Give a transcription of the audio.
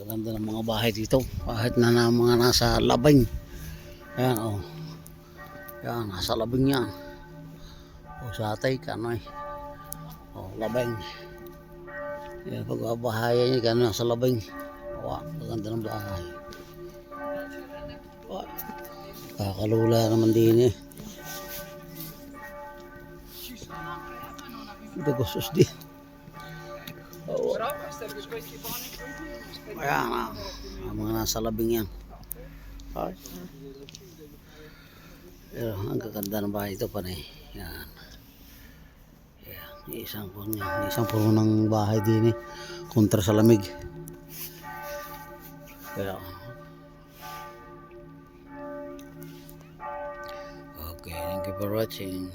Ganda ng mga bahay dito. Kahit na mga nasa labing. Ayan o. Ayan, nasa labing yan. O sa atay ka ano eh. O labing. Ayan, pagbabahayan niya ka nasa labing. O, ganda ng bahay. O, kakalula naman din eh. Dagos din. Oh. Ayan, ang mga nasa labing yan. Ay. Pero ang gaganda ng bahay ito pa na eh. Yan. Ayan, isang puro ng bahay din eh. Kontra sa lamig. Pero okay, thank you for watching.